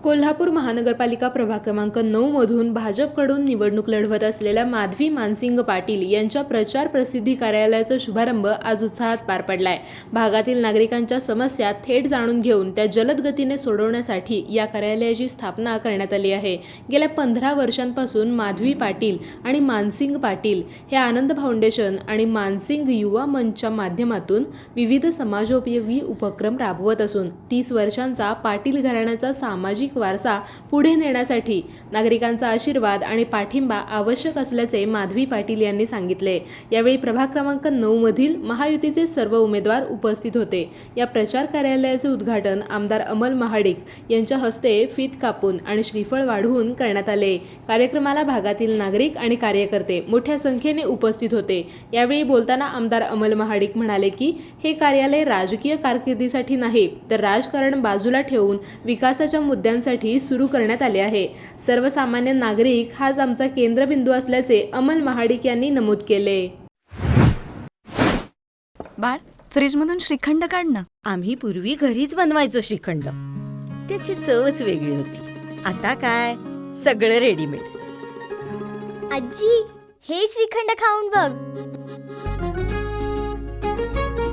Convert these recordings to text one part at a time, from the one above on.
कोल्हापूर महानगरपालिका प्रभाग क्रमांक 9 मधून भाजपकडून निवडणूक लढवत असलेल्या माधवी मानसिंग पाटील यांच्या प्रचार प्रसिद्धी कार्यालयाचा शुभारंभ आज उत्साहात पार पडलाय. भागातील नागरिकांच्या समस्या थेट जाणून घेऊन त्या जलद गतीने सोडवण्यासाठी या कार्यालयाची स्थापना करण्यात आली आहे. गेल्या 15 वर्षांपासून माधवी पाटील आणि मानसिंग पाटील हे आनंद फाउंडेशन आणि मानसिंग युवा मंचच्या माध्यमातून विविध समाजोपयोगी उपक्रम राबवत असून 30 वर्षांचा पाटील घराण्याचा सामाजिक वारसा पुढे नेण्यासाठी नागरिकांचा आशीर्वाद आणि पाठिंबा आवश्यक असल्याचे माधवी पाटील यांनी सांगितले. यावेळी प्रभाग क्रमांक 9 मधील महायुतीचे सर्व उमेदवार उपस्थित होते. या प्रचार कार्यालयाचे उद्घाटन आमदार अमल महाडिक यांच्या हस्ते फीत कापून आणि श्रीफळ वाढवून करण्यात आले. कार्यक्रमाला भागातील नागरिक आणि कार्यकर्ते मोठ्या संख्येने उपस्थित होते. यावेळी बोलताना आमदार अमल महाडिक म्हणाले की हे कार्यालय राजकीय कारकिर्दीसाठी नाही तर राजकारण बाजूला ठेवून विकासाच्या मुद्द्यांसाठी सुरू करण्यात आले आहे. सर्वसामान्य नागरिक हाच आमचा केंद्रबिंदू असल्याचे अमल महाडिक यांनी नमूद केले. बाळ, फ्रीजमधून श्रीखंड काढ ना. आम्ही पूर्वी घरीच बनवायचो श्रीखंड. त्याची चवच वेगळी होती. आता काय सगळं रेडीमेड. आजी, हे श्रीखंड खाऊन बघ.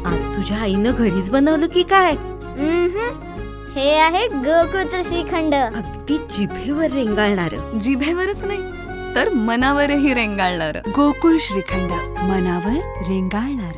आज तुझ्या आईनं घरीच बनवलं की काय? हे आहे गोकुळचं श्रीखंड. अगदी जिभेवर रेंगाळणार. जिभेवरच नाही तर मनावरही रेंगाळणार. गोकुळ श्रीखंड, मनावर रेंगाळणार.